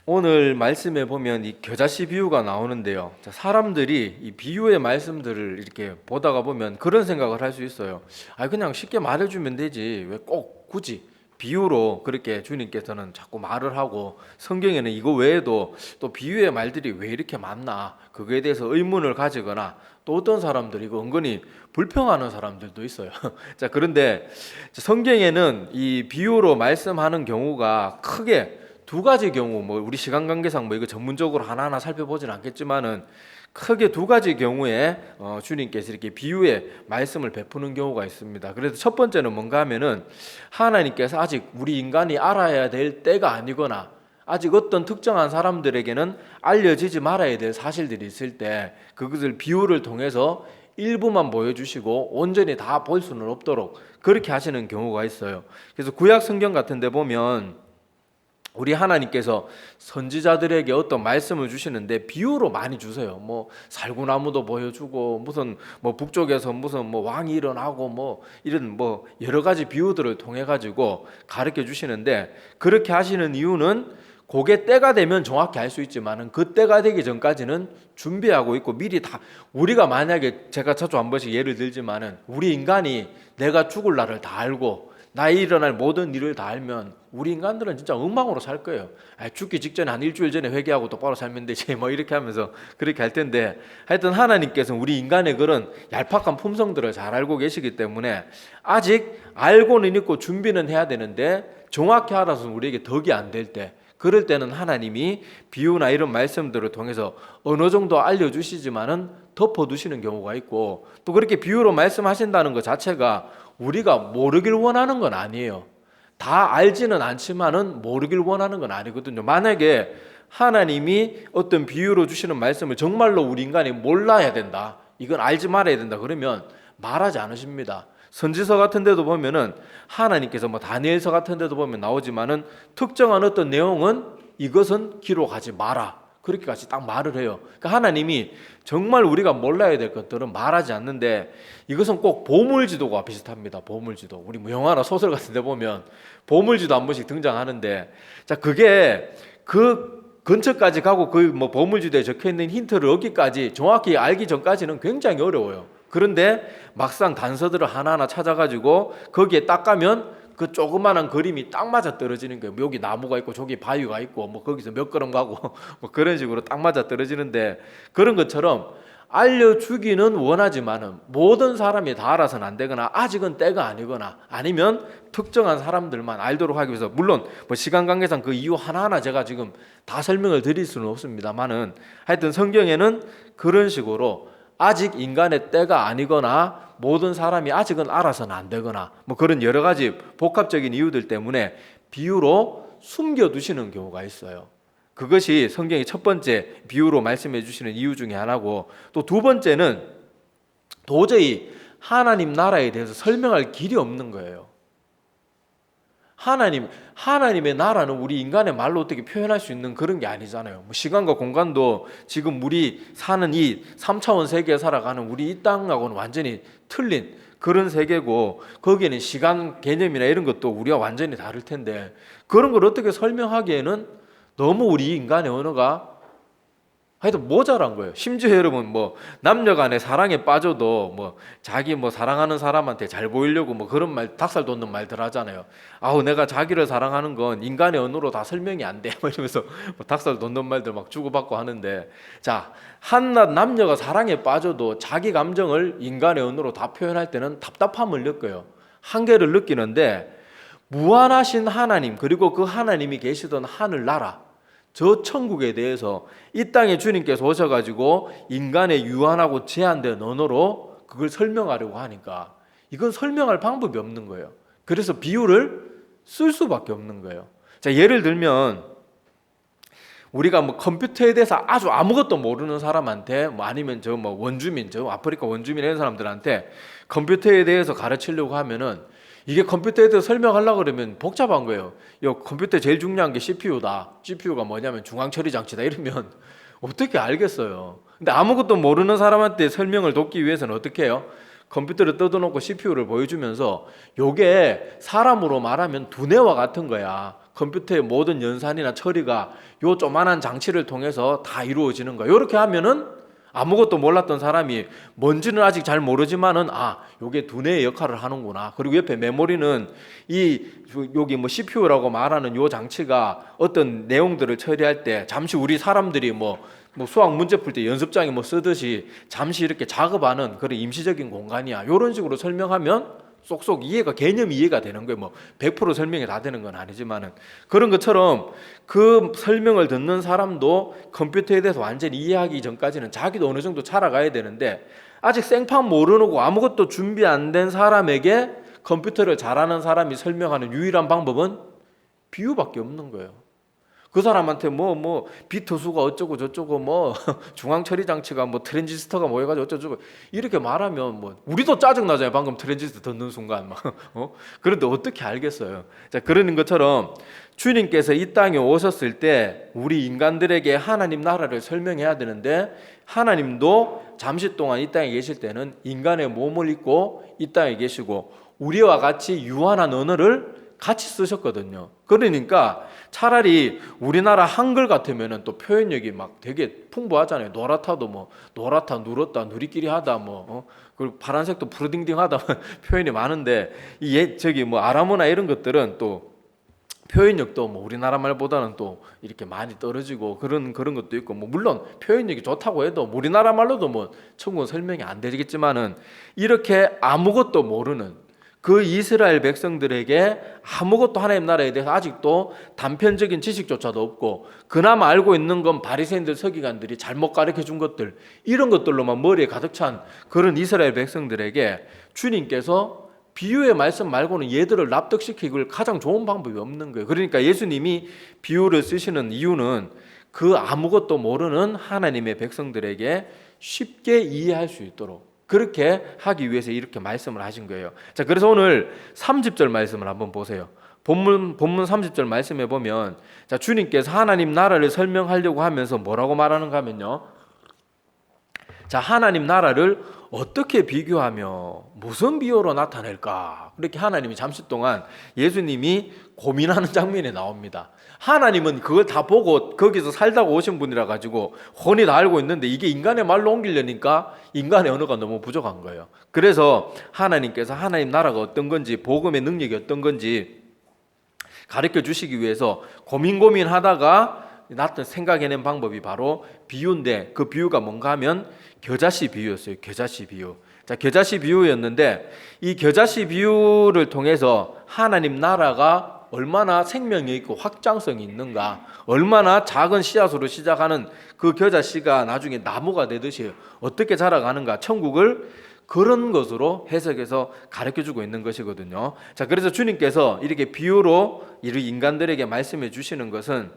오늘 말씀에 보면 이 겨자씨 비유가 나오는데요. 자, 사람들이 이 비유의 말씀들을 이렇게 보다가 보면 그런 생각을 할 수 있어요. 아, 그냥 쉽게 말해주면 되지. 왜 꼭 굳이 비유로 그렇게 주님께서는 자꾸 말을 하고 성경에는 이거 외에도 또 비유의 말들이 왜 이렇게 많나? 그거에 대해서 의문을 가지거나 또 어떤 사람들이 이거 은근히 불평하는 사람들도 있어요. 자, 그런데 성경에는 이 비유로 말씀하는 경우가 크게 두 가지 경우, 뭐 우리 시간 관계상 뭐 이거 전문적으로 하나하나 살펴보진 않겠지만은 크게 두 가지 경우에 주님께서 이렇게 비유의 말씀을 베푸는 경우가 있습니다. 그래서 첫 번째는 뭔가 하면은 하나님께서 아직 우리 인간이 알아야 될 때가 아니거나 아직 어떤 특정한 사람들에게는 알려지지 말아야 될 사실들이 있을 때 그것을 비유를 통해서 일부만 보여주시고 온전히 다 볼 수는 없도록 그렇게 하시는 경우가 있어요. 그래서 구약 성경 같은 데 보면 우리 하나님께서 선지자들에게 어떤 말씀을 주시는데 비유로 많이 주세요. 뭐 살구나무도 보여주고 무슨 뭐 북쪽에서 무슨 뭐 왕이 일어나고 뭐 이런 뭐 여러 가지 비유들을 통해 가지고 가르쳐 주시는데 그렇게 하시는 이유는 그게 때가 되면 정확히 알 수 있지만은 그 때가 되기 전까지는 준비하고 있고 미리 다 우리가 만약에 제가 자주 한 번씩 예를 들지만은 우리 인간이 내가 죽을 날을 다 알고 나에 일어날 모든 일을 다 알면 우리 인간들은 진짜 엉망으로 살 거예요. 죽기 직전에 한 일주일 전에 회개하고 똑바로 살면 되지 뭐 이렇게 하면서 그렇게 할 텐데 하여튼 하나님께서는 우리 인간의 그런 얄팍한 품성들을 잘 알고 계시기 때문에 아직 알고는 있고 준비는 해야 되는데 정확히 알아서 우리에게 덕이 안 될 때 그럴 때는 하나님이 비유나 이런 말씀들을 통해서 어느 정도 알려주시지만은 덮어두시는 경우가 있고 또 그렇게 비유로 말씀하신다는 것 자체가 우리가 모르길 원하는 건 아니에요. 다 알지는 않지만은 모르길 원하는 건 아니거든요. 만약에 하나님이 어떤 비유로 주시는 말씀을 정말로 우리 인간이 몰라야 된다. 이건 알지 말아야 된다. 그러면 말하지 않으십니다. 선지서 같은 데도 보면은 하나님께서 뭐 다니엘서 같은 데도 보면 나오지만은 특정한 어떤 내용은 이것은 기록하지 마라. 그렇게 같이 딱 말을 해요. 그러니까 하나님이 정말 우리가 몰라야 될 것들은 말하지 않는데 이것은 꼭 보물지도가 비슷합니다. 보물지도. 우리 뭐 영화나 소설 같은 데 보면 보물지도 한 번씩 등장하는데 자, 그게 그 근처까지 가고 그 뭐 보물지도에 적혀 있는 힌트를 얻기까지 정확히 알기 전까지는 굉장히 어려워요. 그런데 막상 단서들을 하나하나 찾아가지고 거기에 딱 가면 그 조그마한 그림이 딱 맞아 떨어지는 거예요. 여기 나무가 있고 저기 바위가 있고 뭐 거기서 몇 걸음 가고 뭐 그런 식으로 딱 맞아 떨어지는데 그런 것처럼 알려주기는 원하지만은 모든 사람이 다 알아서는 안 되거나 아직은 때가 아니거나 아니면 특정한 사람들만 알도록 하기 위해서 물론 뭐 시간 관계상 그 이유 하나하나 제가 지금 다 설명을 드릴 수는 없습니다만은 하여튼 성경에는 그런 식으로 아직 인간의 때가 아니거나 모든 사람이 아직은 알아서는 안 되거나 뭐 그런 여러 가지 복합적인 이유들 때문에 비유로 숨겨두시는 경우가 있어요. 그것이 성경의 첫 번째 비유로 말씀해 주시는 이유 중에 하나고 또 두 번째는 도저히 하나님 나라에 대해서 설명할 길이 없는 거예요. 하나님의 나라는 우리 인간의 말로 어떻게 표현할 수 있는 그런 게 아니잖아요. 뭐 시간과 공간도 지금 우리 사는 이 3차원 세계에 살아가는 우리 이 땅하고는 완전히 틀린 그런 세계고 거기에는 시간 개념이나 이런 것도 우리와 완전히 다를 텐데 그런 걸 어떻게 설명하기에는 너무 우리 인간의 언어가 하여튼 모자란 거예요. 심지어 여러분 뭐 남녀간의 사랑에 빠져도 뭐 자기 뭐 사랑하는 사람한테 잘 보이려고 뭐 그런 말 닭살 돋는 말들 하잖아요. 아우 내가 자기를 사랑하는 건 인간의 언어로 다 설명이 안 돼. 뭐 이러면서 뭐 닭살 돋는 말들 막 주고받고 하는데 자 한낱 남녀가 사랑에 빠져도 자기 감정을 인간의 언어로 다 표현할 때는 답답함을 느껴요. 한계를 느끼는데 무한하신 하나님 그리고 그 하나님이 계시던 하늘나라 저 천국에 대해서 이 땅에 주님께서 오셔가지고 인간의 유한하고 제한된 언어로 그걸 설명하려고 하니까 이건 설명할 방법이 없는 거예요. 그래서 비유를 쓸 수밖에 없는 거예요. 자, 예를 들면 우리가 뭐 컴퓨터에 대해서 아주 아무것도 모르는 사람한테 뭐 아니면 저 뭐 원주민, 저 아프리카 원주민 이런 사람들한테 컴퓨터에 대해서 가르치려고 하면은 이게 컴퓨터에 대해서 설명하려고 그러면 복잡한 거예요. 요 컴퓨터 제일 중요한 게 CPU다. CPU가 뭐냐면 중앙처리 장치다 이러면 어떻게 알겠어요. 근데 아무것도 모르는 사람한테 설명을 돕기 위해서는 어떻게 해요? 컴퓨터를 뜯어놓고 CPU를 보여주면서 요게 사람으로 말하면 두뇌와 같은 거야. 컴퓨터의 모든 연산이나 처리가 요 조만한 장치를 통해서 다 이루어지는 거야. 이렇게 하면은 아무것도 몰랐던 사람이 뭔지는 아직 잘 모르지만은 요게 두뇌의 역할을 하는구나. 그리고 옆에 메모리는 여기 뭐 CPU라고 말하는 요 장치가 어떤 내용들을 처리할 때 잠시 우리 사람들이 뭐 수학 문제 풀 때 연습장에 뭐 쓰듯이 잠시 이렇게 작업하는 그런 임시적인 공간이야. 요런 식으로 설명하면 쏙쏙 개념이 이해가 되는 거예요. 뭐 100% 설명이 다 되는 건 아니지만은 그런 것처럼 그 설명을 듣는 사람도 컴퓨터에 대해서 완전히 이해하기 전까지는 자기도 어느 정도 자라가야 되는데 아직 생판 모르고 아무것도 준비 안 된 사람에게 컴퓨터를 잘하는 사람이 설명하는 유일한 방법은 비유밖에 없는 거예요. 그 사람한테 비트수가 어쩌고 저쩌고 중앙 처리 장치가 트랜지스터가 해가지고 어쩌고 이렇게 말하면 우리도 짜증 나잖아요. 방금 트랜지스터 듣는 순간 그런데 어떻게 알겠어요? 자, 그러는 것처럼 주님께서 이 땅에 오셨을 때 우리 인간들에게 하나님 나라를 설명해야 되는데 하나님도 잠시 동안 이 땅에 계실 때는 인간의 몸을 입고 이 땅에 계시고 우리와 같이 유한한 언어를 같이 쓰셨거든요. 그러니까 차라리 우리나라 한글 같으면은 또 표현력이 되게 풍부하잖아요. 노랗다도 노랗다, 누렇다, 누리끼리 하다 그리고 파란색도 푸르딩딩하다 표현이 많은데 아람어나 이런 것들은 또 표현력도 우리나라 말보다는 또 이렇게 많이 떨어지고 그런 것도 있고 물론 표현력이 좋다고 해도 우리나라 말로도 천국은 설명이 안 되겠지만은 이렇게 아무것도 모르는 그 이스라엘 백성들에게 아무것도 하나님 나라에 대해서 아직도 단편적인 지식조차도 없고 그나마 알고 있는 건 바리새인들 서기관들이 잘못 가르쳐 준 것들 이런 것들로만 머리에 가득 찬 그런 이스라엘 백성들에게 주님께서 비유의 말씀 말고는 얘들을 납득시키길 가장 좋은 방법이 없는 거예요. 그러니까 예수님이 비유를 쓰시는 이유는 그 아무것도 모르는 하나님의 백성들에게 쉽게 이해할 수 있도록 그렇게 하기 위해서 이렇게 말씀을 하신 거예요. 자, 그래서 오늘 30절 말씀을 한번 보세요. 본문 30절 말씀해 보면 자, 주님께서 하나님 나라를 설명하려고 하면서 뭐라고 말하는가 하면요. 자, 하나님 나라를 어떻게 비교하며 무슨 비유로 나타낼까? 그렇게 하나님이 잠시 동안 예수님이 고민하는 장면이 나옵니다. 하나님은 그걸 다 보고 거기서 살다가 오신 분이라 가지고 훤히 다 알고 있는데 이게 인간의 말로 옮기려니까 인간의 언어가 너무 부족한 거예요. 그래서 하나님께서 하나님 나라가 어떤 건지 복음의 능력이 어떤 건지 가르쳐 주시기 위해서 고민하다가 생각해낸 방법이 바로 비유인데 그 비유가 뭔가 하면 겨자씨 비유였어요. 겨자씨 비유. 자, 겨자씨 비유였는데 이 겨자씨 비유를 통해서 하나님 나라가 얼마나 생명이 있고 확장성이 있는가, 얼마나 작은 씨앗으로 시작하는 그 겨자씨가 나중에 나무가 되듯이 어떻게 자라가는가, 천국을 그런 것으로 해석해서 가르쳐주고 있는 것이거든요. 자, 그래서 주님께서 이렇게 비유로 이 인간들에게 말씀해 주시는 것은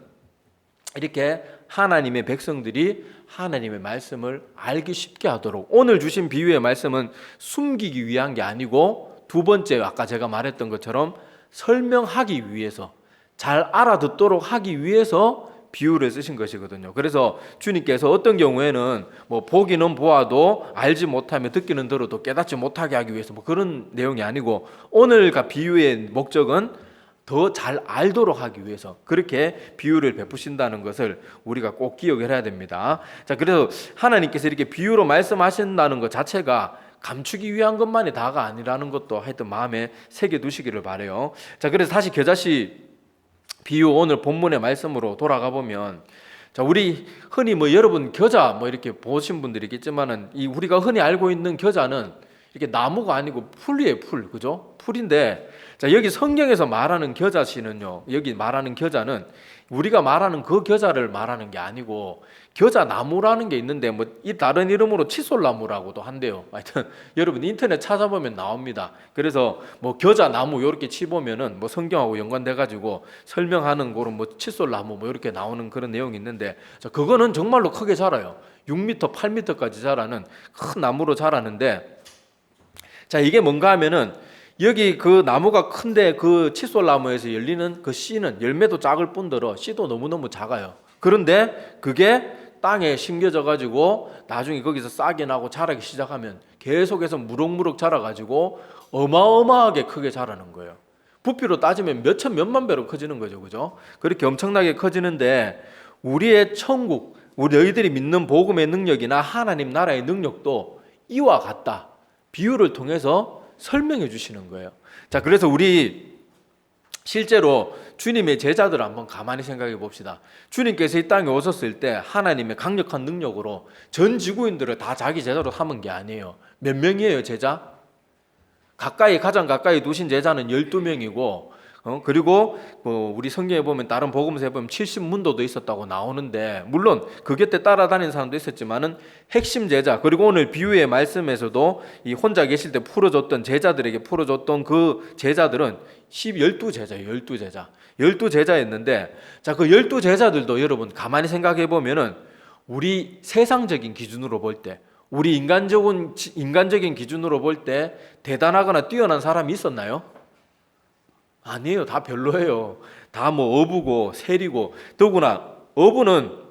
이렇게 하나님의 백성들이 하나님의 말씀을 알기 쉽게 하도록 오늘 주신 비유의 말씀은 숨기기 위한 게 아니고 두 번째 아까 제가 말했던 것처럼 설명하기 위해서 잘 알아듣도록 하기 위해서 비유를 쓰신 것이거든요. 그래서 주님께서 어떤 경우에는 보기는 보아도 알지 못하며 듣기는 들어도 깨닫지 못하게 하기 위해서 그런 내용이 아니고 오늘 비유의 목적은 더 잘 알도록 하기 위해서 그렇게 비유를 베푸신다는 것을 우리가 꼭 기억을 해야 됩니다. 자, 그래서 하나님께서 이렇게 비유로 말씀하신다는 것 자체가 감추기 위한 것만이 다가 아니라는 것도 하여튼 마음에 새겨두시기를 바라요. 자, 그래서 다시 겨자씨 비유 오늘 본문의 말씀으로 돌아가 보면 자, 우리 흔히 여러분 겨자 이렇게 보신 분들이 있겠지만은 이 우리가 흔히 알고 있는 겨자는 이렇게 나무가 아니고 풀이에요, 풀. 그죠? 풀인데 자, 여기 성경에서 말하는 겨자씨는요. 여기 말하는 겨자는 우리가 말하는 그 겨자를 말하는 게 아니고 겨자 나무라는 게 있는데 이 다른 이름으로 칫솔나무라고도 한대요. 하여튼 여러분 인터넷 찾아보면 나옵니다. 그래서 겨자 나무 이렇게 치보면은 성경하고 연관돼 가지고 설명하는 그런 칫솔나무 이렇게 나오는 그런 내용이 있는데 자, 그거는 정말로 크게 자라요. 6m, 8m까지 자라는 큰 나무로 자라는데 자, 이게 뭔가 하면은 여기 그 나무가 큰데 그 칫솔나무에서 열리는 그 씨는 열매도 작을 뿐더러 씨도 너무너무 작아요. 그런데 그게 땅에 심겨져 가지고 나중에 거기서 싹이 나고 자라기 시작하면 계속해서 무럭무럭 자라가지고 어마어마하게 크게 자라는 거예요. 부피로 따지면 몇천 몇만 배로 커지는 거죠. 그죠? 그렇게 엄청나게 커지는데 우리의 천국, 우리 너희들이 믿는 복음의 능력이나 하나님 나라의 능력도 이와 같다. 비유를 통해서 설명해 주시는 거예요. 자, 그래서 우리 실제로 주님의 제자들을 한번 가만히 생각해 봅시다. 주님께서 이 땅에 오셨을 때 하나님의 강력한 능력으로 전 지구인들을 다 자기 제자로 삼은 게 아니에요. 몇 명이에요, 제자? 가장 가까이 두신 제자는 12명이고, 그리고 우리 성경에 보면 다른 복음서에 보면 70문도도 있었다고 나오는데, 물론 그 곁에 따라다니는 사람도 있었지만은 핵심 제자, 그리고 오늘 비유의 말씀에서도 이 혼자 계실 때 풀어줬던 제자들에게 풀어줬던 그 제자들은 12제자예요. 12제자. 12제자였는데, 자, 그 12제자들도 여러분 가만히 생각해 보면은 우리 세상적인 기준으로 볼 때, 우리 인간적인 기준으로 볼 때 대단하거나 뛰어난 사람이 있었나요? 아니에요. 다 별로예요. 다 뭐 어부고 세리고, 더구나 어부는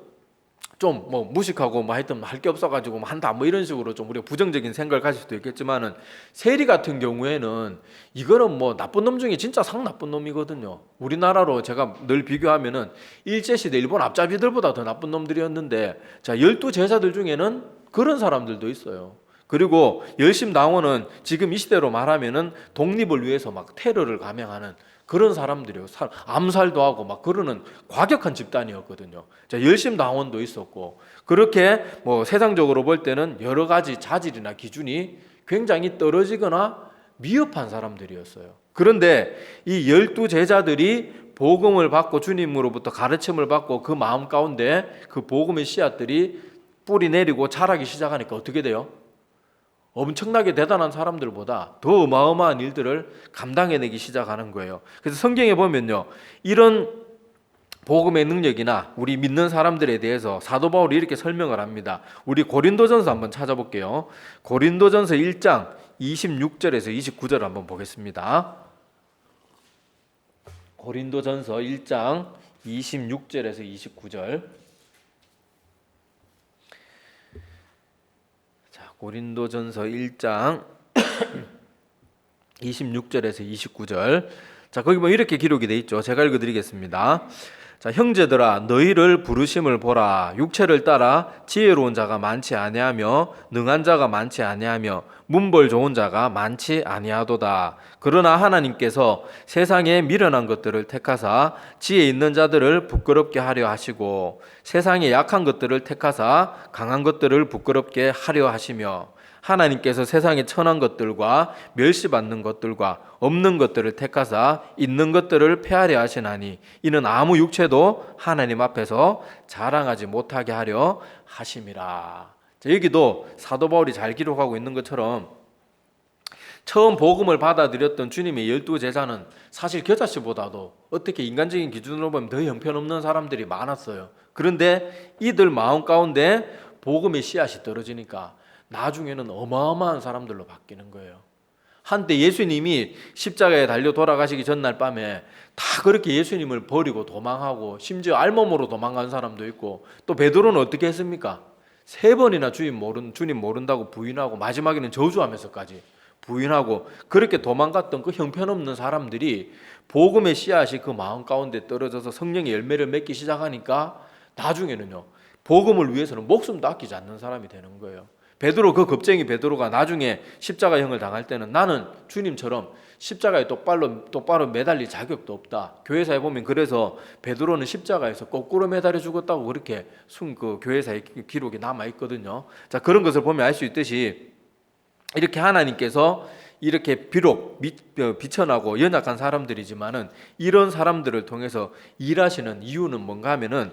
좀 뭐 무식하고 뭐 하여튼 할 게 없어가지고 뭐 한다 뭐 이런 식으로 좀 우리가 부정적인 생각을 가질 수도 있겠지만은, 세리 같은 경우에는 이거는 뭐 나쁜 놈 중에 진짜 상 나쁜 놈이거든요. 우리나라로 제가 늘 비교하면은 일제시대 일본 앞잡이들보다 더 나쁜 놈들이었는데, 자, 12제자들 중에는 그런 사람들도 있어요. 그리고 열심당원은 지금 이 시대로 말하면은 독립을 위해서 막 테러를 감행하는 그런 사람들이요. 암살도 하고 막 그러는 과격한 집단이었거든요. 자, 열심당원도 있었고, 그렇게 뭐 세상적으로 볼 때는 여러 가지 자질이나 기준이 굉장히 떨어지거나 미흡한 사람들이었어요. 그런데 이 12제자들이 복음을 받고 주님으로부터 가르침을 받고 그 마음 가운데 그 복음의 씨앗들이 뿌리 내리고 자라기 시작하니까 어떻게 돼요? 엄청나게 대단한 사람들보다 더 어마어마한 일들을 감당해내기 시작하는 거예요. 그래서 성경에 보면요, 이런 복음의 능력이나 우리 믿는 사람들에 대해서 사도 바울이 이렇게 설명을 합니다. 우리 고린도전서 한번 찾아볼게요. 고린도전서 1장 26절에서 29절 한번 보겠습니다. 고린도전서 1장 26절에서 29절. 고린도전서 1장 26절에서 29절. 자, 거기 뭐 이렇게 기록이 돼 있죠. 제가 읽어드리겠습니다. 자, 형제들아, 너희를 부르심을 보라. 육체를 따라 지혜로운 자가 많지 아니하며 능한 자가 많지 아니하며 문벌 좋은 자가 많지 아니하도다. 그러나 하나님께서 세상에 미련한 것들을 택하사 지혜 있는 자들을 부끄럽게 하려 하시고 세상에 약한 것들을 택하사 강한 것들을 부끄럽게 하려 하시며 하나님께서 세상에 천한 것들과 멸시받는 것들과 없는 것들을 택하사 있는 것들을 폐하려 하시나니 이는 아무 육체도 하나님 앞에서 자랑하지 못하게 하려 하심이라. 자, 여기도 사도 바울이 잘 기록하고 있는 것처럼 처음 복음을 받아들였던 주님의 12제자는 사실 겨자씨보다도 어떻게 인간적인 기준으로 보면 더 형편없는 사람들이 많았어요. 그런데 이들 마음 가운데 복음의 씨앗이 떨어지니까 나중에는 어마어마한 사람들로 바뀌는 거예요. 한때 예수님이 십자가에 달려 돌아가시기 전날 밤에 다 그렇게 예수님을 버리고 도망하고 심지어 알몸으로 도망간 사람도 있고, 또 베드로는 어떻게 했습니까? 3번이나 주님 모른다고 부인하고 마지막에는 저주하면서까지 부인하고 그렇게 도망갔던 그 형편없는 사람들이 복음의 씨앗이 그 마음 가운데 떨어져서 성령의 열매를 맺기 시작하니까 나중에는요, 복음을 위해서는 목숨도 아끼지 않는 사람이 되는 거예요. 베드로, 그 겁쟁이 베드로가 나중에 십자가형을 당할 때는 나는 주님처럼 십자가에 똑바로 매달릴 자격도 없다. 교회사에 보면 그래서 베드로는 십자가에서 거꾸로 매달려 죽었다고 그렇게 그 교회사의 기록이 남아 있거든요. 자, 그런 것을 보면 알 수 있듯이 이렇게 하나님께서 이렇게 비록 비천하고 연약한 사람들이지만은 이런 사람들을 통해서 일하시는 이유는 뭔가 하면은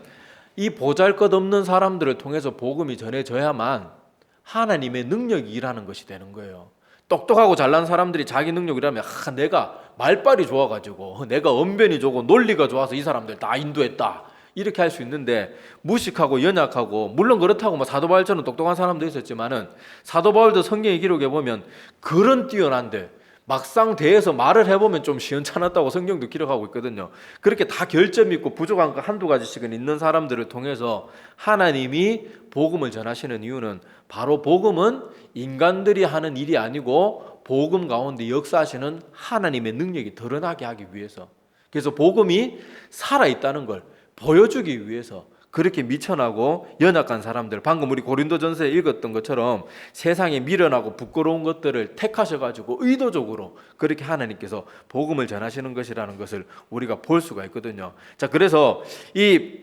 이 보잘것없는 사람들을 통해서 복음이 전해져야만 하나님의 능력이 일하는 것이 되는 거예요. 똑똑하고 잘난 사람들이 자기 능력이라면 내가 말빨이 좋아가지고 내가 언변이 좋고 논리가 좋아서 이 사람들 다 인도했다 이렇게 할 수 있는데, 무식하고 연약하고, 물론 그렇다고 뭐 사도 바울처럼 똑똑한 사람도 있었지만은 사도 바울도 성경의 기록에 보면 그런 뛰어난데 막상 대해서 말을 해보면 좀 시원찮았다고 성경도 기록하고 있거든요. 그렇게 다 결점 있고 부족한 거 한두 가지씩은 있는 사람들을 통해서 하나님이 복음을 전하시는 이유는 바로 복음은 인간들이 하는 일이 아니고 복음 가운데 역사하시는 하나님의 능력이 드러나게 하기 위해서, 그래서 복음이 살아있다는 걸 보여주기 위해서 그렇게 미천하고 연약한 사람들, 방금 우리 고린도전서에 읽었던 것처럼 세상에 미련하고 부끄러운 것들을 택하셔가지고 의도적으로 그렇게 하나님께서 복음을 전하시는 것이라는 것을 우리가 볼 수가 있거든요. 자, 그래서 이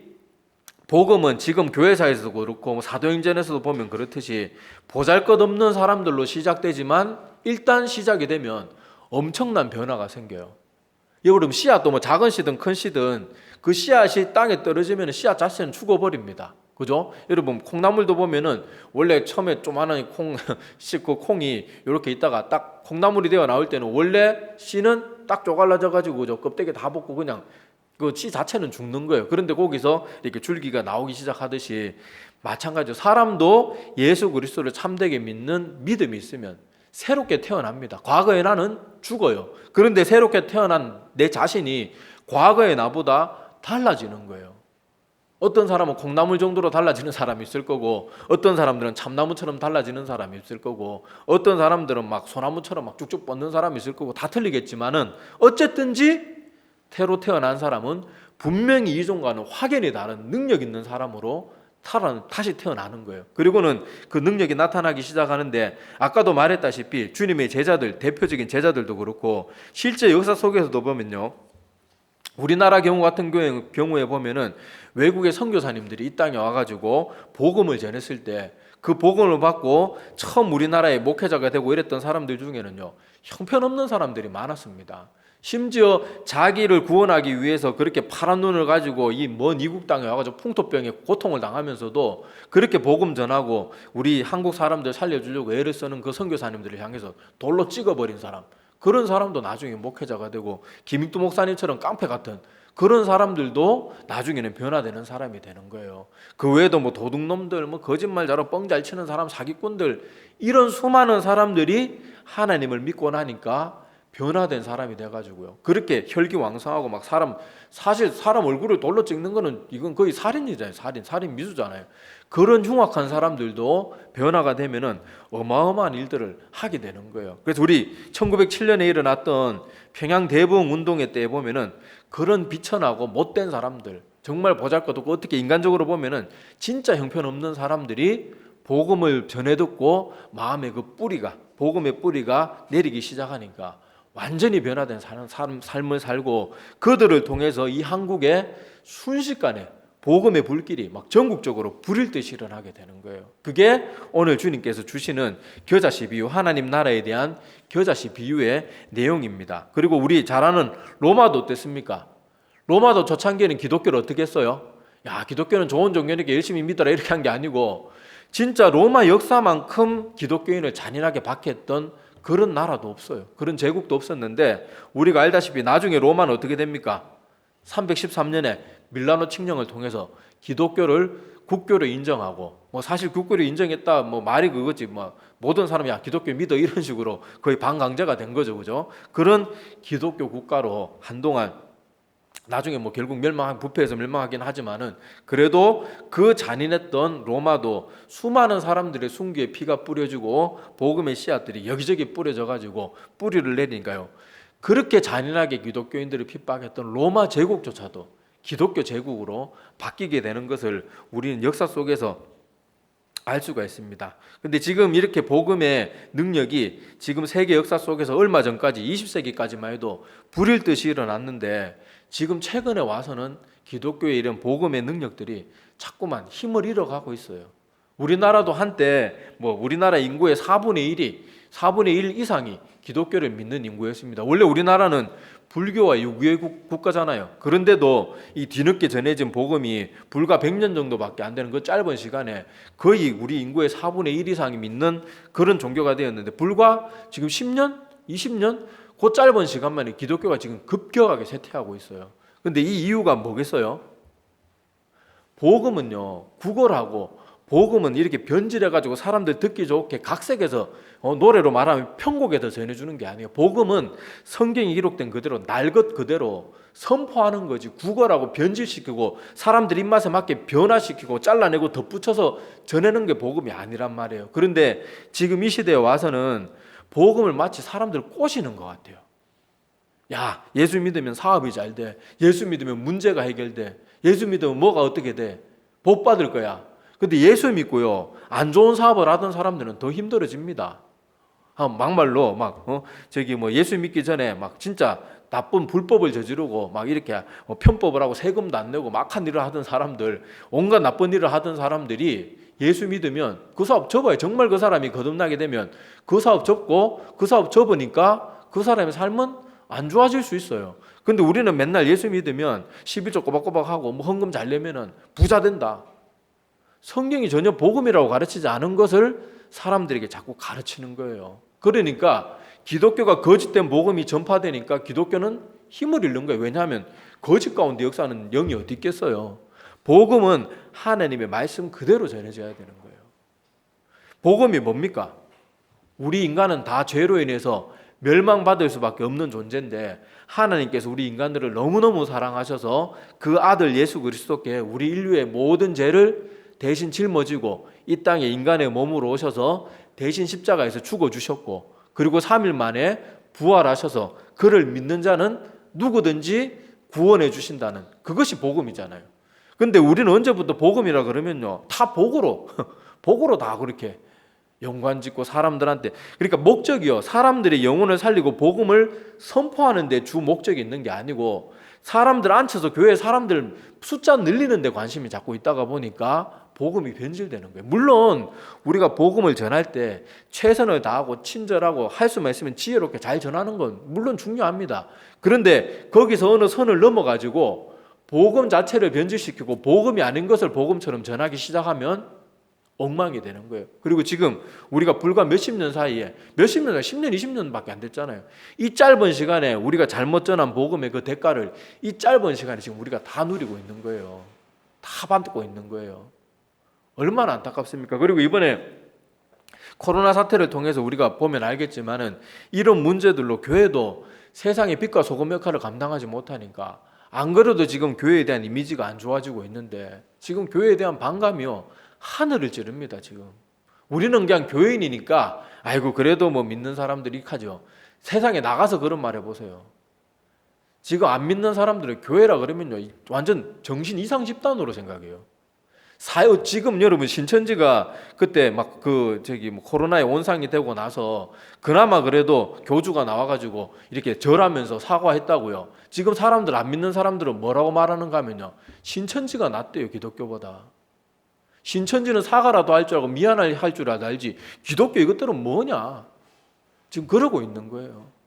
복음은 지금 교회사에서도 그렇고 사도행전에서도 보면 그렇듯이 보잘것없는 사람들로 시작되지만 일단 시작이 되면 엄청난 변화가 생겨요. 여러분, 씨앗도 뭐 작은 씨든 큰 씨든 그 씨앗이 땅에 떨어지면 씨앗 자체는 죽어버립니다. 그죠? 여러분, 콩나물도 보면은 원래 처음에 조만한 콩 씻고 콩이 이렇게 있다가 딱 콩나물이 되어 나올 때는 원래 씨는 딱 쪼갈라져 가지고 그죠? 껍데기 다 벗고 그냥 그 씨 자체는 죽는 거예요. 그런데 거기서 이렇게 줄기가 나오기 시작하듯이 마찬가지로 사람도 예수 그리스도를 참되게 믿는 믿음이 있으면 새롭게 태어납니다. 과거에 나는 죽어요. 그런데 새롭게 태어난 내 자신이 과거의 나보다 달라지는 거예요. 어떤 사람은 콩나물 정도로 달라지는 사람이 있을 거고, 어떤 사람들은 참나무처럼 달라지는 사람이 있을 거고, 어떤 사람들은 막 소나무처럼 막 쭉쭉 뻗는 사람이 있을 거고, 다 틀리겠지만은 어쨌든지 새로 태어난 사람은 분명히 이전과는 확연히 다른 능력 있는 사람으로 다시 태어나는 거예요. 그리고는 그 능력이 나타나기 시작하는데, 아까도 말했다시피 주님의 제자들, 대표적인 제자들도 그렇고 실제 역사 속에서도 보면요, 우리나라 경우 같은 경우에 보면은 외국의 선교사님들이 이 땅에 와가지고 복음을 전했을 때 그 복음을 받고 처음 우리나라의 목회자가 되고 이랬던 사람들 중에는요, 형편없는 사람들이 많았습니다. 심지어 자기를 구원하기 위해서 그렇게 파란 눈을 가지고 이 먼 이국 땅에 와가지고 풍토병에 고통을 당하면서도 그렇게 복음 전하고 우리 한국 사람들 살려주려고 애를 쓰는 그 선교사님들을 향해서 돌로 찍어버린 사람, 그런 사람도 나중에 목회자가 되고, 김익두 목사님처럼 깡패 같은 그런 사람들도 나중에는 변화되는 사람이 되는 거예요. 그 외에도 뭐 도둑놈들, 뭐 거짓말 잘하고 뻥 잘 치는 사람, 사기꾼들, 이런 수많은 사람들이 하나님을 믿고 나니까 변화된 사람이 돼가지고요, 그렇게 혈기왕성하고 막 사실 사람 얼굴을 돌로 찍는 거는 이건 거의 살인이잖아요. 살인 미수잖아요. 그런 흉악한 사람들도 변화가 되면은 어마어마한 일들을 하게 되는 거예요. 그래서 우리 1907년에 일어났던 평양 대부흥 운동회 때 보면은 그런 비천하고 못된 사람들, 정말 보잘것없고 어떻게 인간적으로 보면은 진짜 형편없는 사람들이 복음을 전해 듣고 마음에 그 뿌리가, 복음의 뿌리가 내리기 시작하니까 완전히 변화된 삶을 살고, 그들을 통해서 이 한국에 순식간에 복음의 불길이 막 전국적으로 불일 듯이 일어나게 되는 거예요. 그게 오늘 주님께서 주시는 겨자씨 비유, 하나님 나라에 대한 겨자씨 비유의 내용입니다. 그리고 우리 잘 아는 로마도 어땠습니까? 로마도 초창기에는 기독교를 어떻게 했어요? 야, 기독교는 좋은 종교니까 열심히 믿어라 이렇게 한 게 아니고, 진짜 로마 역사만큼 기독교인을 잔인하게 박해했던 그런 나라도 없어요. 그런 제국도 없었는데, 우리가 알다시피 나중에 로마는 어떻게 됩니까? 313년에 밀라노 칙령을 통해서 기독교를 국교로 인정하고, 뭐 사실 국교를 인정했다 뭐 말이 그거지, 뭐 모든 사람이 야 기독교 믿어 이런 식으로 거의 반강제가 된 거죠, 그죠? 그런 기독교 국가로 한동안, 나중에 뭐 결국 부패해서 멸망하긴 하지만은 그래도 그 잔인했던 로마도 수많은 사람들의 순교의 피가 뿌려지고 복음의 씨앗들이 여기저기 뿌려져 가지고 뿌리를 내리니까요, 그렇게 잔인하게 기독교인들을 핍박했던 로마 제국조차도 기독교 제국으로 바뀌게 되는 것을 우리는 역사 속에서 알 수가 있습니다. 근데 지금 이렇게 복음의 능력이 지금 세계 역사 속에서 얼마 전까지 20세기까지만 해도 불일 듯이 일어났는데, 지금 최근에 와서는 기독교의 이런 복음의 능력들이 자꾸만 힘을 잃어가고 있어요. 우리나라도 한때 뭐 우리나라 인구의 4분의 1 이상이 기독교를 믿는 인구였습니다. 원래 우리나라는 불교와 유교의 국가잖아요. 그런데도 이 뒤늦게 전해진 복음이 불과 100년 정도밖에 안 되는 그 짧은 시간에 거의 우리 인구의 4분의 1 이상이 믿는 그런 종교가 되었는데, 불과 지금 10년, 20년 그 짧은 시간만에 기독교가 지금 급격하게 쇠퇴하고 있어요. 그런데 이 이유가 뭐겠어요? 복음은요, 구걸하고 복음은 이렇게 변질해가지고 사람들 듣기 좋게 각색해서 노래로 말하면 편곡해서 전해주는 게 아니에요. 복음은 성경이 기록된 그대로 날 것 그대로 선포하는 거지, 구걸하고 변질시키고 사람들 입맛에 맞게 변화시키고 잘라내고 덧붙여서 전하는 게 복음이 아니란 말이에요. 그런데 지금 이 시대에 와서는 복음을 마치 사람들을 꼬시는 것 같아요. 야, 예수 믿으면 사업이 잘 돼. 예수 믿으면 문제가 해결돼. 예수 믿으면 뭐가 어떻게 돼. 복 받을 거야. 근데 예수 믿고요, 안 좋은 사업을 하던 사람들은 더 힘들어집니다. 막말로 예수 믿기 전에 막 진짜 나쁜 불법을 저지르고 막 이렇게 편법을 하고 세금도 안 내고 막한 일을 하던 사람들, 온갖 나쁜 일을 하던 사람들이 예수 믿으면 그 사업 접어요. 정말 그 사람이 거듭나게 되면 그 사업 접고, 그 사업 접으니까 그 사람의 삶은 안 좋아질 수 있어요. 근데 우리는 맨날 예수 믿으면 11조 꼬박꼬박하고 뭐 헌금 잘 내면은 부자 된다. 성경이 전혀 복음이라고 가르치지 않은 것을 사람들에게 자꾸 가르치는 거예요. 그러니까 기독교가 거짓된 복음이 전파되니까 기독교는 힘을 잃는 거예요. 왜냐하면 거짓 가운데 역사하는 영이 어디 있겠어요. 복음은 하나님의 말씀 그대로 전해져야 되는 거예요. 복음이 뭡니까? 우리 인간은 다 죄로 인해서 멸망받을 수밖에 없는 존재인데 하나님께서 우리 인간들을 너무너무 사랑하셔서 그 아들 예수 그리스도께 우리 인류의 모든 죄를 대신 짊어지고 이 땅에 인간의 몸으로 오셔서 대신 십자가에서 죽어주셨고, 그리고 3일 만에 부활하셔서 그를 믿는 자는 누구든지 구원해 주신다는, 그것이 복음이잖아요. 근데 우리는 언제부터 복음이라 그러면요, 다 복으로 다 그렇게 연관 짓고 사람들한테, 그러니까 목적이요, 사람들의 영혼을 살리고 복음을 선포하는 데 주 목적이 있는 게 아니고 사람들 앉혀서 교회 사람들 숫자 늘리는 데 관심이 자꾸 있다가 보니까 복음이 변질되는 거예요. 물론 우리가 복음을 전할 때 최선을 다하고 친절하고 할 수만 있으면 지혜롭게 잘 전하는 건 물론 중요합니다. 그런데 거기서 어느 선을 넘어가지고 복음 자체를 변질시키고 복음이 아닌 것을 복음처럼 전하기 시작하면 엉망이 되는 거예요. 그리고 지금 우리가 불과 몇십 년 사이에, 10년, 20년밖에 안 됐잖아요. 이 짧은 시간에 우리가 잘못 전한 복음의 그 대가를 이 짧은 시간에 지금 우리가 다 누리고 있는 거예요. 다 받고 있는 거예요. 얼마나 안타깝습니까? 그리고 이번에 코로나 사태를 통해서 우리가 보면 알겠지만은 이런 문제들로 교회도 세상의 빛과 소금 역할을 감당하지 못하니까, 안 그래도 지금 교회에 대한 이미지가 안 좋아지고 있는데 지금 교회에 대한 반감이요, 하늘을 찌릅니다. 지금 우리는 그냥 교인이니까 아이고 그래도 뭐 믿는 사람들이 하죠. 세상에 나가서 그런 말 해보세요. 지금 안 믿는 사람들을 교회라 그러면요, 완전 정신 이상 집단으로 생각해요. 지금 여러분 신천지가 그때 막 코로나에 온상이 되고 나서 그나마 그래도 교주가 나와가지고 이렇게 절하면서 사과했다고요. 지금 사람들, 안 믿는 사람들은 뭐라고 말하는가 하면요, 신천지가 낫대요, 기독교보다. 신천지는 사과라도 할 줄 알고 미안할 줄 알지 기독교 이것들은 뭐냐, 지금 그러고 있는 거예요.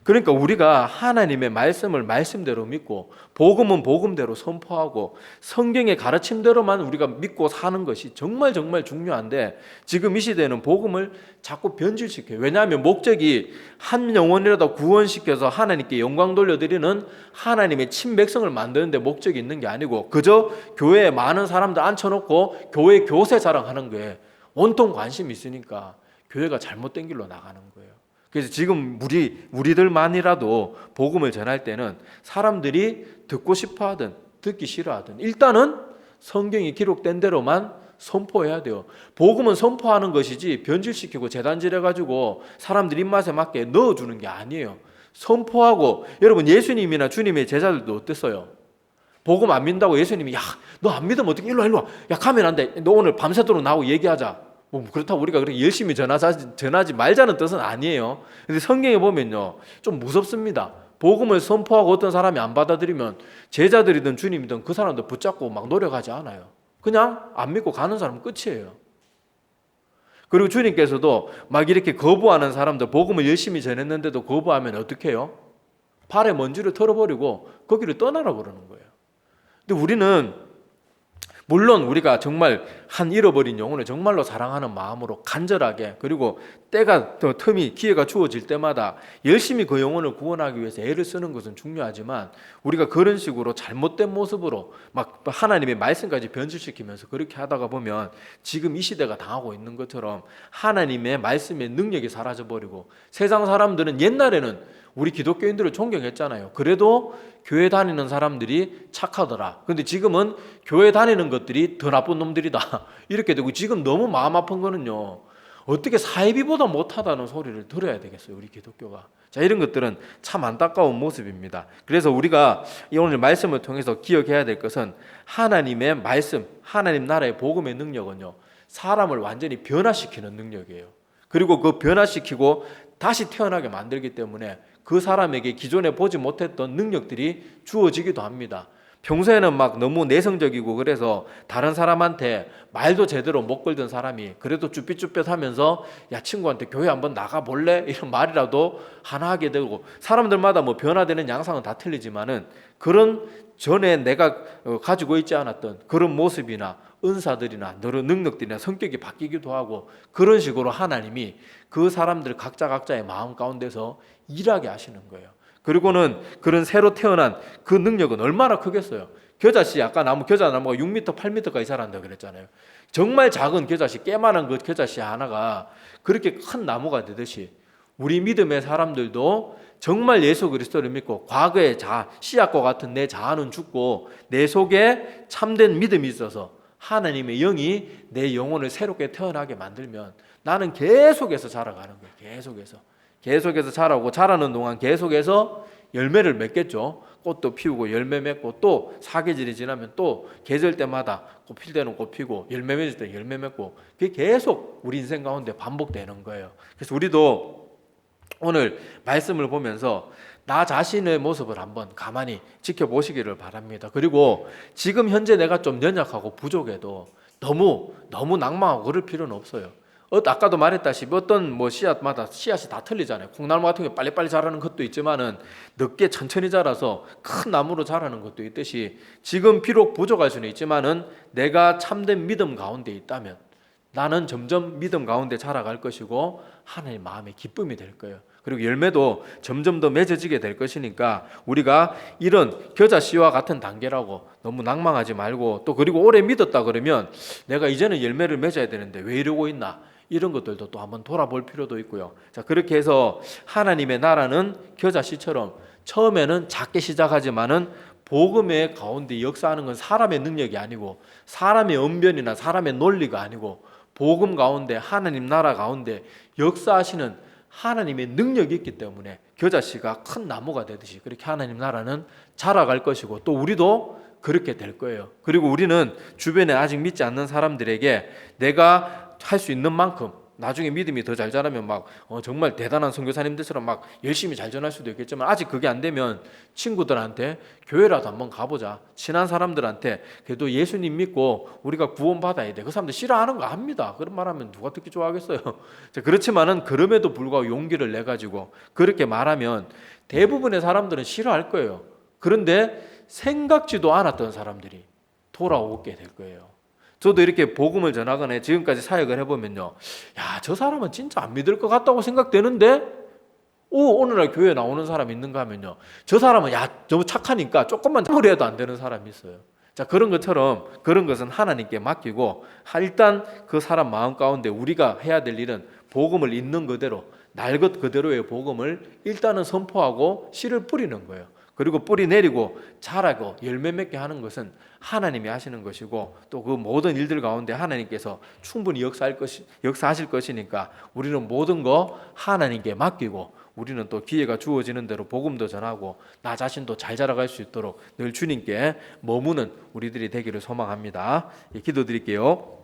그러니까 우리가 하나님의 말씀을 말씀대로 믿고 복음은 복음대로 선포하고 성경의 가르침대로만 우리가 믿고 사는 것이 정말 정말 중요한데, 지금 이 시대는 복음을 자꾸 변질시켜요. 왜냐하면 목적이 한 영혼이라도 구원시켜서 하나님께 영광 돌려드리는 하나님의 친백성을 만드는 데 목적이 있는 게 아니고 그저 교회에 많은 사람들 앉혀놓고 교회 교세 자랑하는 거에 온통 관심이 있으니까 교회가 잘못된 길로 나가는 거예요. 그래서 지금 우리들만이라도 복음을 전할 때는 사람들이 듣고 싶어하든 듣기 싫어하든 일단은 성경이 기록된 대로만 선포해야 돼요. 복음은 선포하는 것이지 변질시키고 재단질해가지고 사람들 입맛에 맞게 넣어주는 게 아니에요. 선포하고, 여러분 예수님이나 주님의 제자들도 어땠어요? 복음 안 믿는다고 예수님이 야 너 안 믿으면 어떻게 일로 와 야 가면 안 돼, 너 오늘 밤새도록 나오고 얘기하자, 뭐 그렇다고 우리가 그렇게 열심히 전하지 말자는 뜻은 아니에요. 근데 성경에 보면요, 좀 무섭습니다. 복음을 선포하고 어떤 사람이 안 받아들이면 제자들이든 주님이든 그 사람들 붙잡고 막 노력하지 않아요. 그냥 안 믿고 가는 사람은 끝이에요. 그리고 주님께서도 막 이렇게 거부하는 사람들, 복음을 열심히 전했는데도 거부하면 어떻게 해요? 발에 먼지를 털어버리고 거기를 떠나라 그러는 거예요. 근데 우리는 물론 우리가 정말 한 잃어버린 영혼을 정말로 사랑하는 마음으로 간절하게, 그리고 때가 더 기회가 주어질 때마다 열심히 그 영혼을 구원하기 위해서 애를 쓰는 것은 중요하지만, 우리가 그런 식으로 잘못된 모습으로 막 하나님의 말씀까지 변질시키면서 그렇게 하다가 보면 지금 이 시대가 당하고 있는 것처럼 하나님의 말씀의 능력이 사라져버리고, 세상 사람들은 옛날에는 우리 기독교인들을 존경했잖아요. 그래도 교회 다니는 사람들이 착하더라. 근데 지금은 교회 다니는 것들이 더 나쁜 놈들이다 이렇게 되고, 지금 너무 마음 아픈 거는요, 어떻게 사이비보다 못하다는 소리를 들어야 되겠어요, 우리 기독교가. 자, 이런 것들은 참 안타까운 모습입니다. 그래서 우리가 오늘 말씀을 통해서 기억해야 될 것은 하나님의 말씀, 하나님 나라의 복음의 능력은요, 사람을 완전히 변화시키는 능력이에요. 그리고 그 변화시키고 다시 태어나게 만들기 때문에 그 사람에게 기존에 보지 못했던 능력들이 주어지기도 합니다. 평소에는 막 너무 내성적이고 그래서 다른 사람한테 말도 제대로 못 걸던 사람이 그래도 쭈삣쭈삣하면서 야, 친구한테 교회 한번 나가볼래? 이런 말이라도 하나 하게 되고, 사람들마다 뭐 변화되는 양상은 다 틀리지만은 그런 전에 내가 가지고 있지 않았던 그런 모습이나 은사들이나 능력들이나 성격이 바뀌기도 하고, 그런 식으로 하나님이 그 사람들 각자의 마음 가운데서 일하게 하시는 거예요. 그리고는 그런 새로 태어난 그 능력은 얼마나 크겠어요. 겨자씨, 아까 겨자나무가 6m, 8m까지 자란다고 그랬잖아요. 정말 작은 겨자씨, 깨만한 그 겨자씨 하나가 그렇게 큰 나무가 되듯이 우리 믿음의 사람들도 정말 예수 그리스도를 믿고 과거의 씨앗과 같은 내 자아는 죽고 내 속에 참된 믿음이 있어서 하나님의 영이 내 영혼을 새롭게 태어나게 만들면 나는 계속해서 자라가는 거예요. 계속해서 자라고, 자라는 동안 계속해서 열매를 맺겠죠. 꽃도 피우고 열매 맺고, 또 사계절이 지나면 또 계절 때마다 꽃 필 때는 꽃 피고 열매 맺을 때 열매 맺고, 그게 계속 우리 인생 가운데 반복되는 거예요. 그래서 우리도 오늘 말씀을 보면서 나 자신의 모습을 한번 가만히 지켜보시기를 바랍니다. 그리고 지금 현재 내가 좀 연약하고 부족해도 너무 낭망하고 그럴 필요는 없어요. 아까도 말했다시피 어떤 씨앗마다 씨앗이 다 틀리잖아요. 콩나무 같은 게 빨리빨리 자라는 것도 있지만은 늦게 천천히 자라서 큰 나무로 자라는 것도 있듯이, 지금 비록 부족할 수는 있지만은 내가 참된 믿음 가운데 있다면 나는 점점 믿음 가운데 자라갈 것이고 하나님 마음에 기쁨이 될 거예요. 그리고 열매도 점점 더 맺어지게 될 것이니까 우리가 이런 겨자씨와 같은 단계라고 너무 낭망하지 말고, 또 그리고 오래 믿었다 그러면 내가 이제는 열매를 맺어야 되는데 왜 이러고 있나, 이런 것들도 또 한번 돌아볼 필요도 있고요. 자, 그렇게 해서 하나님의 나라는 겨자씨처럼 처음에는 작게 시작하지만은 복음의 가운데 역사하는 건 사람의 능력이 아니고 사람의 언변이나 사람의 논리가 아니고 복음 가운데 하나님 나라 가운데 역사하시는 하나님의 능력이 있기 때문에 겨자씨가 큰 나무가 되듯이 그렇게 하나님 나라는 자라갈 것이고, 또 우리도 그렇게 될 거예요. 그리고 우리는 주변에 아직 믿지 않는 사람들에게 내가 할 수 있는 만큼, 나중에 믿음이 더 잘 자라면 정말 대단한 선교사님들처럼 열심히 잘 전할 수도 있겠지만, 아직 그게 안 되면 친구들한테 교회라도 한번 가보자, 친한 사람들한테 그래도 예수님 믿고 우리가 구원받아야 돼, 그 사람들 싫어하는 거 압니다. 그런 말하면 누가 듣기 좋아하겠어요. 그렇지만은 그럼에도 불구하고 용기를 내 가지고 그렇게 말하면 대부분의 사람들은 싫어할 거예요. 그런데 생각지도 않았던 사람들이 돌아오게 될 거예요. 저도 이렇게 복음을 전하거나 지금까지 사역을 해보면요, 야, 저 사람은 진짜 안 믿을 것 같다고 생각되는데 오늘날 교회에 나오는 사람이 있는가 하면요, 저 사람은 너무 착하니까 조금만 해도 안 되는 사람이 있어요. 자, 그런 것처럼 그런 것은 하나님께 맡기고, 일단 그 사람 마음 가운데 우리가 해야 될 일은 복음을 있는 그대로, 날 것 그대로의 복음을 일단은 선포하고 씨를 뿌리는 거예요. 그리고 뿌리 내리고 자라고 열매 맺게 하는 것은 하나님이 하시는 것이고, 또 그 모든 일들 가운데 하나님께서 충분히 역사하실 것이니까 우리는 모든 거 하나님께 맡기고, 우리는 또 기회가 주어지는 대로 복음도 전하고 나 자신도 잘 자라갈 수 있도록 늘 주님께 머무는 우리들이 되기를 소망합니다. 기도드릴게요.